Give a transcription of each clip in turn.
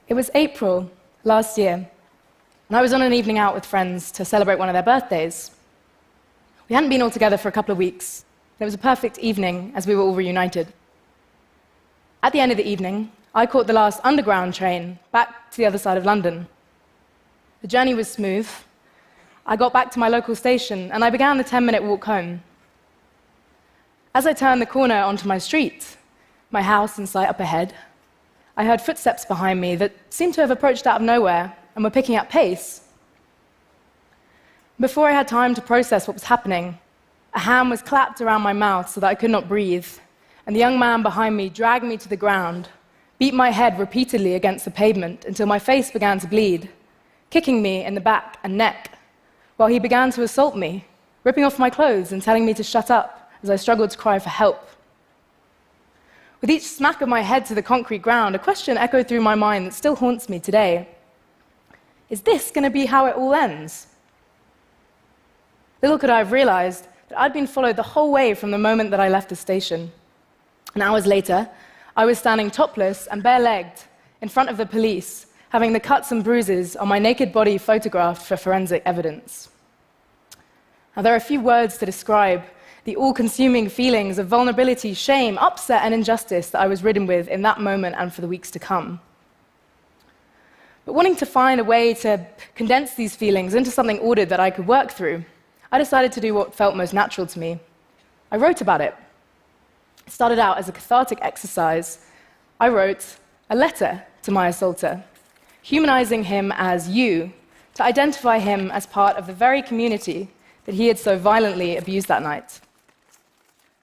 It was April last year, and I was on an evening out with friends to celebrate one of their birthdays. We hadn't been all together for a couple of weeks. It was a perfect evening as we were all reunited. At the end of the evening, I caught the last underground train back to the other side of London. The journey was smooth. I got back to my local station, and I began the 10-minute walk home. As I turned the corner onto my street, my house in sight up ahead, I heard footsteps behind me that seemed to have approached out of nowhere and were picking up pace. Before I had time to process what was happening, a hand was clapped around my mouth so that I could not breathe, and the young man behind me dragged me to the ground, beat my head repeatedly against the pavement until my face began to bleed, kicking me in the back and neck, while he began to assault me, ripping off my clothes and telling me to shut up as I struggled to cry for help. With each smack of my head to the concrete ground, a question echoed through my mind that still haunts me today. Is this going to be how it all ends? Little could I have realized that I'd been followed the whole way from the moment that I left the station. And hours later, I was standing topless and bare-legged in front of the police, having the cuts and bruises on my naked body photographed for forensic evidence. Now, there are a few words to describe the all-consuming feelings of vulnerability, shame, upset, and injustice that I was ridden with in that moment and for the weeks to come. But wanting to find a way to condense these feelings into something ordered that I could work through, I decided to do what felt most natural to me. I wrote about it. It started out as a cathartic exercise. I wrote a letter to my assaulter, humanizing him as you, to identify him as part of the very community that he had so violently abused that night.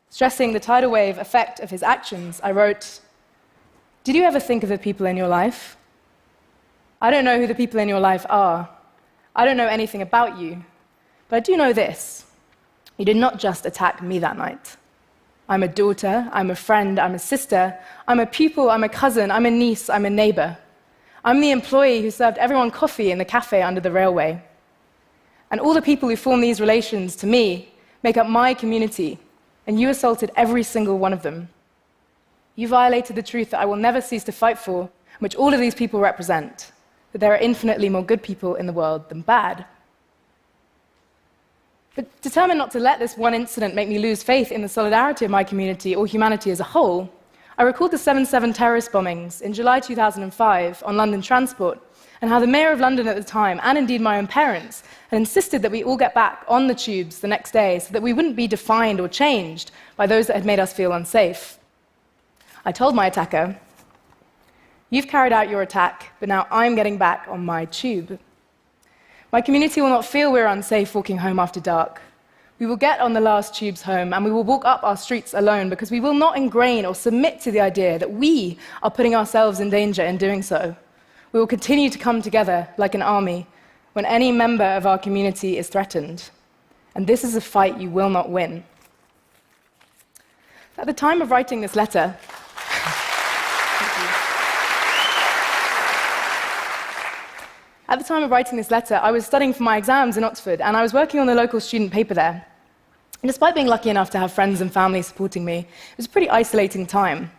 Stressing the tidal wave effect of his actions, I wrote, "Did you ever think of the people in your life? I don't know who the people in your life are. I don't know anything about you. But I do know this. You did not just attack me that night. I'm a daughter, I'm a friend, I'm a sister, I'm a pupil, I'm a cousin, I'm a niece, I'm a neighbor. I'm the employee who served everyone coffee in the cafe under the railway. And all the people who form these relations to me make up my community, and you assaulted every single one of them. You violated the truth that I will never cease to fight for, which all of these people represent, that there are infinitely more good people in the world than bad." But determined not to let this one incident make me lose faith in the solidarity of my community or humanity as a whole, I recalled the 7/7 terrorist bombings in July 2005 on London transport, and how the Mayor of London at the time, and indeed my own parents, had insisted that we all get back on the tubes the next day so that we wouldn't be defined or changed by those that had made us feel unsafe. I told my attacker, "You've carried out your attack, but now I'm getting back on my tube. My community will not feel we're unsafe walking home after dark. We will get on the last tubes home, and we will walk up our streets alone because we will not ingrain or submit to the idea that we are putting ourselves in danger in doing so. We will continue to come together like an army when any member of our community is threatened. And this is a fight you will not win." At the time of writing this letter, I was studying for my exams in Oxford, and I was working on the local student paper there. And despite being lucky enough to have friends and family supporting me, it was a pretty isolating time.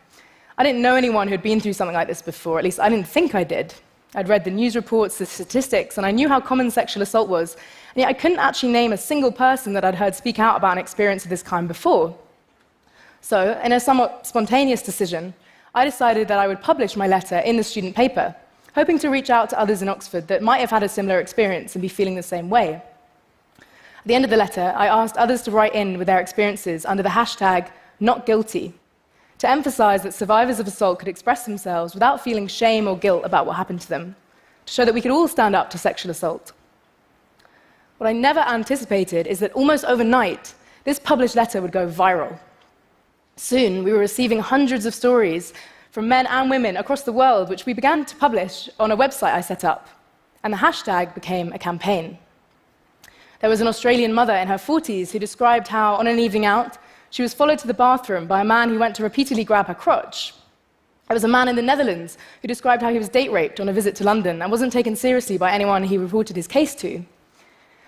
I didn't know anyone who had been through something like this before, at least I didn't think I did. I'd read the news reports, the statistics, and I knew how common sexual assault was, and yet I couldn't actually name a single person that I'd heard speak out about an experience of this kind before. So, in a somewhat spontaneous decision, I decided that I would publish my letter in the student paper, hoping to reach out to others in Oxford that might have had a similar experience and be feeling the same way. At the end of the letter, I asked others to write in with their experiences under the hashtag #NotGuilty, to emphasize that survivors of assault could express themselves without feeling shame or guilt about what happened to them, to show that we could all stand up to sexual assault. What I never anticipated is that almost overnight, this published letter would go viral. Soon, we were receiving hundreds of stories from men and women across the world, which we began to publish on a website I set up, and the hashtag became a campaign. There was an Australian mother in her 40s who described how, on an evening out, she was followed to the bathroom by a man who went to repeatedly grab her crotch. There was a man in the Netherlands who described how he was date raped on a visit to London and wasn't taken seriously by anyone he reported his case to.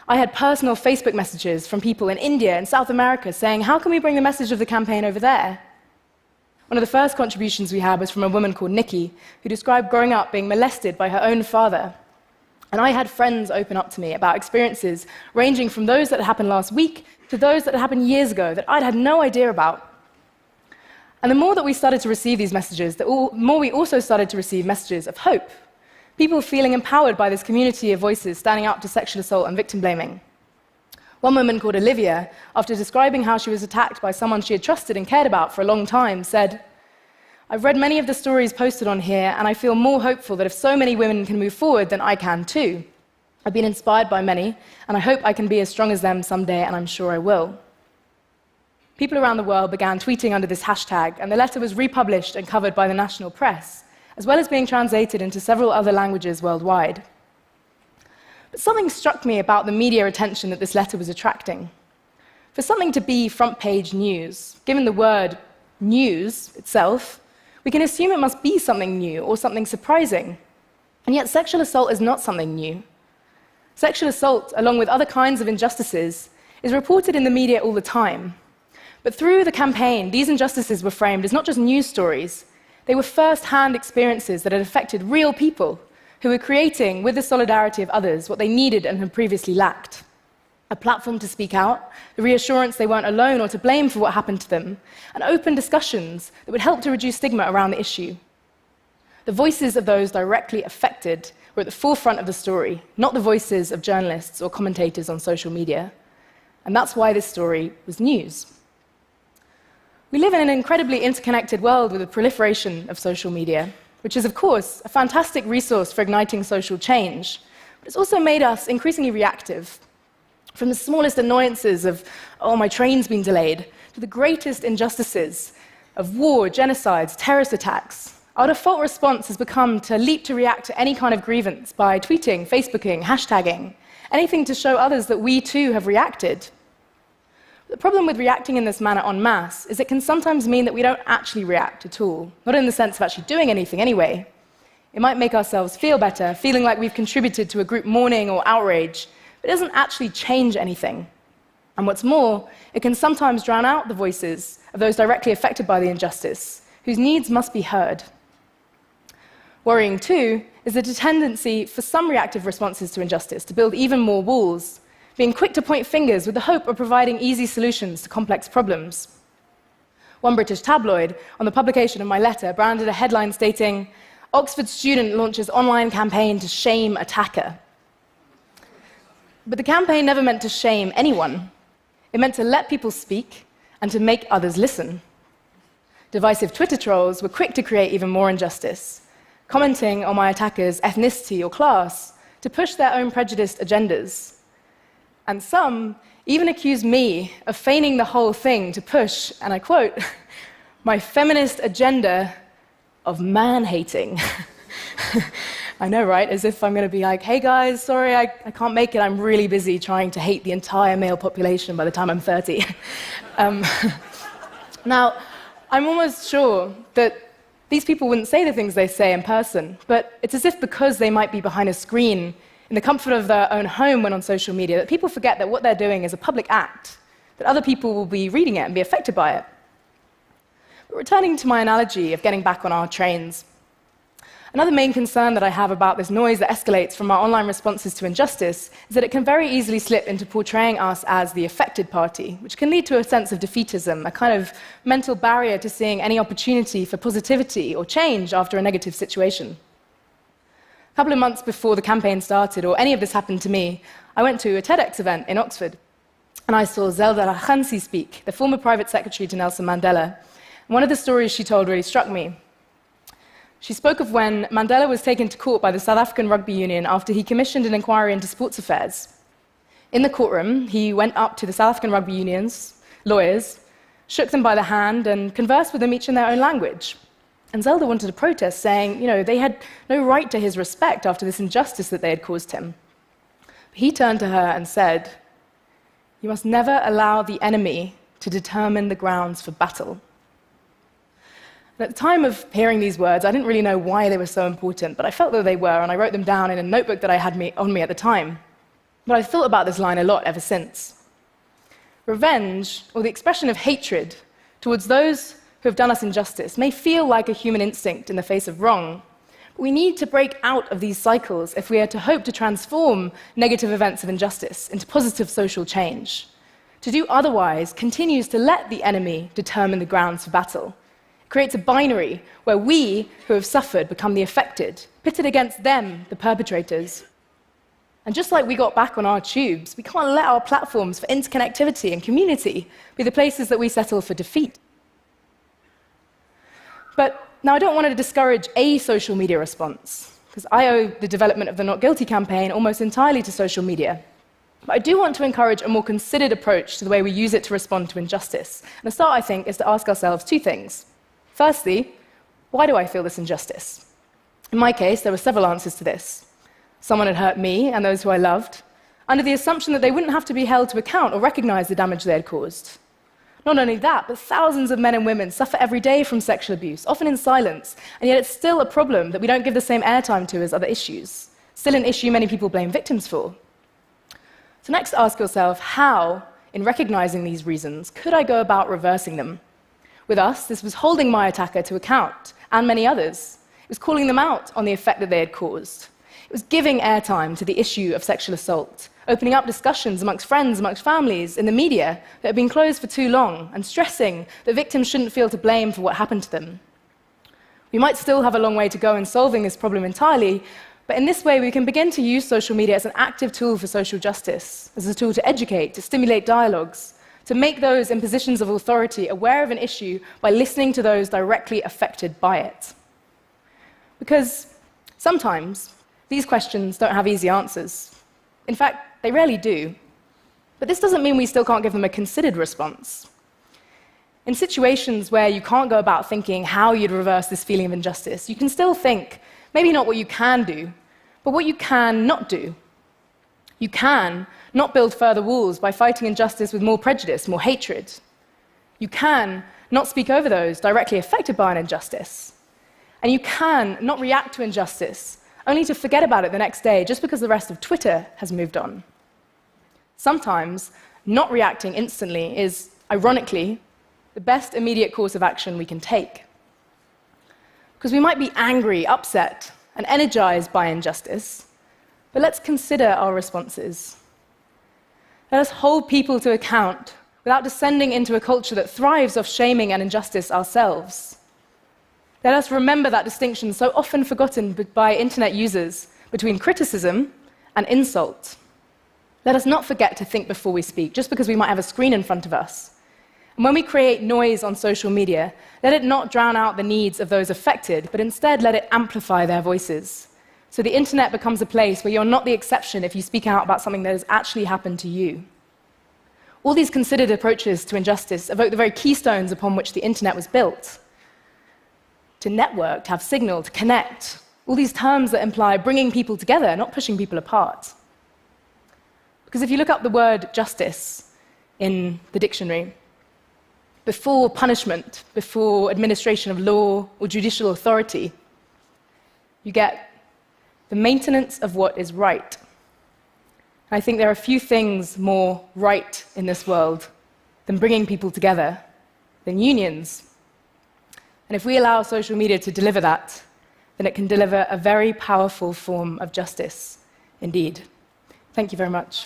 I had personal Facebook messages from people in India and South America saying, "How can we bring the message of the campaign over there?" One of the first contributions we had was from a woman called Nikki, who described growing up being molested by her own father. And I had friends open up to me about experiences ranging from those that had happened last week to those that had happened years ago that I'd had no idea about. And the more that we started to receive these messages, the more we also started to receive messages of hope. People feeling empowered by this community of voices standing up to sexual assault and victim blaming. One woman called Olivia, after describing how she was attacked by someone she had trusted and cared about for a long time, said, "I've read many of the stories posted on here, and I feel more hopeful that if so many women can move forward, then I can too. I've been inspired by many, and I hope I can be as strong as them someday, and I'm sure I will." People around the world began tweeting under this hashtag, and the letter was republished and covered by the national press, as well as being translated into several other languages worldwide. But something struck me about the media attention that this letter was attracting. For something to be front-page news, given the word news itself, we can assume it must be something new or something surprising. And yet sexual assault is not something new. Sexual assault, along with other kinds of injustices, is reported in the media all the time. But through the campaign, these injustices were framed as not just news stories. They were first-hand experiences that had affected real people who were creating, with the solidarity of others, what they needed and had previously lacked. A platform to speak out, the reassurance they weren't alone or to blame for what happened to them, and open discussions that would help to reduce stigma around the issue. The voices of those directly affected were at the forefront of the story, not the voices of journalists or commentators on social media. And that's why this story was news. We live in an incredibly interconnected world with the proliferation of social media, which is, of course, a fantastic resource for igniting social change, but it's also made us increasingly reactive. From the smallest annoyances of, "Oh, my train's been delayed," to the greatest injustices of war, genocides, terrorist attacks, our default response has become to leap to react to any kind of grievance by tweeting, Facebooking, hashtagging, anything to show others that we too have reacted. The problem with reacting in this manner en masse is it can sometimes mean that we don't actually react at all, not in the sense of actually doing anything anyway. It might make ourselves feel better, feeling like we've contributed to a group mourning or outrage, but it doesn't actually change anything. And what's more, it can sometimes drown out the voices of those directly affected by the injustice, whose needs must be heard. Worrying, too, is the tendency for some reactive responses to injustice to build even more walls, being quick to point fingers with the hope of providing easy solutions to complex problems. One British tabloid, on the publication of my letter, branded a headline stating, "Oxford student launches online campaign to shame attacker." But the campaign never meant to shame anyone. It meant to let people speak and to make others listen. Divisive Twitter trolls were quick to create even more injustice, commenting on my attacker's ethnicity or class to push their own prejudiced agendas. And some even accused me of feigning the whole thing to push, and I quote, "my feminist agenda of man-hating." I know, right? As if I'm going to be like, "Hey guys, sorry, I can't make it. I'm really busy trying to hate the entire male population by the time I'm 30. Now, I'm almost sure that these people wouldn't say the things they say in person, but it's as if because they might be behind a screen in the comfort of their own home when on social media, that people forget that what they're doing is a public act, that other people will be reading it and be affected by it. But returning to my analogy of getting back on our trains, another main concern that I have about this noise that escalates from our online responses to injustice is that it can very easily slip into portraying us as the affected party, which can lead to a sense of defeatism, a kind of mental barrier to seeing any opportunity for positivity or change after a negative situation. A couple of months before the campaign started, or any of this happened to me, I went to a TEDx event in Oxford, and I saw Zelda Rakhansi speak, the former private secretary to Nelson Mandela. And one of the stories she told really struck me. She spoke of when Mandela was taken to court by the South African Rugby Union after he commissioned an inquiry into sports affairs. In the courtroom, he went up to the South African Rugby Union's lawyers, shook them by the hand, and conversed with them each in their own language. And Zelda wanted to protest, saying, they had no right to his respect after this injustice that they had caused him. But he turned to her and said, "You must never allow the enemy to determine the grounds for battle." And at the time of hearing these words, I didn't really know why they were so important, but I felt that they were, and I wrote them down in a notebook that I had on me at the time. But I've thought about this line a lot ever since. Revenge, or the expression of hatred towards those who have done us injustice may feel like a human instinct in the face of wrong. But we need to break out of these cycles if we are to hope to transform negative events of injustice into positive social change. To do otherwise continues to let the enemy determine the grounds for battle. It creates a binary where we, who have suffered, become the affected, pitted against them, the perpetrators. And just like we got back on our tubes, we can't let our platforms for interconnectivity and community be the places that we settle for defeat. But now I don't want to discourage a social media response, because I owe the development of the Not Guilty campaign almost entirely to social media. But I do want to encourage a more considered approach to the way we use it to respond to injustice. And the start, I think, is to ask ourselves two things. Firstly, why do I feel this injustice? In my case, there were several answers to this. Someone had hurt me and those who I loved, under the assumption that they wouldn't have to be held to account or recognize the damage they had caused. Not only that, but thousands of men and women suffer every day from sexual abuse, often in silence, and yet it's still a problem that we don't give the same airtime to as other issues. Still an issue many people blame victims for. So next ask yourself, how, in recognizing these reasons, could I go about reversing them? With us, this was holding my attacker to account, and many others. It was calling them out on the effect that they had caused. It was giving airtime to the issue of sexual assault, opening up discussions amongst friends, amongst families, in the media that had been closed for too long, and stressing that victims shouldn't feel to blame for what happened to them. We might still have a long way to go in solving this problem entirely, but in this way we can begin to use social media as an active tool for social justice, as a tool to educate, to stimulate dialogues, to make those in positions of authority aware of an issue by listening to those directly affected by it. Because sometimes these questions don't have easy answers. In fact, they rarely do. But this doesn't mean we still can't give them a considered response. In situations where you can't go about thinking how you'd reverse this feeling of injustice, you can still think, maybe not what you can do, but what you can not do. You can not build further walls by fighting injustice with more prejudice, more hatred. You can not speak over those directly affected by an injustice. And you can not react to injustice only to forget about it the next day just because the rest of Twitter has moved on. Sometimes, not reacting instantly is, ironically, the best immediate course of action we can take. Because we might be angry, upset, and energized by injustice, but let's consider our responses. Let us hold people to account without descending into a culture that thrives off shaming and injustice ourselves. Let us remember that distinction so often forgotten by internet users between criticism and insult. Let us not forget to think before we speak, just because we might have a screen in front of us. And when we create noise on social media, let it not drown out the needs of those affected, but instead let it amplify their voices. So the internet becomes a place where you're not the exception if you speak out about something that has actually happened to you. All these considered approaches to injustice evoke the very keystones upon which the internet was built. To network, to have signal, to connect. All these terms that imply bringing people together, not pushing people apart. Because if you look up the word justice in the dictionary, before punishment, before administration of law or judicial authority, you get the maintenance of what is right. And I think there are few things more right in this world than bringing people together, than unions. And if we allow social media to deliver that, then it can deliver a very powerful form of justice indeed. Thank you very much.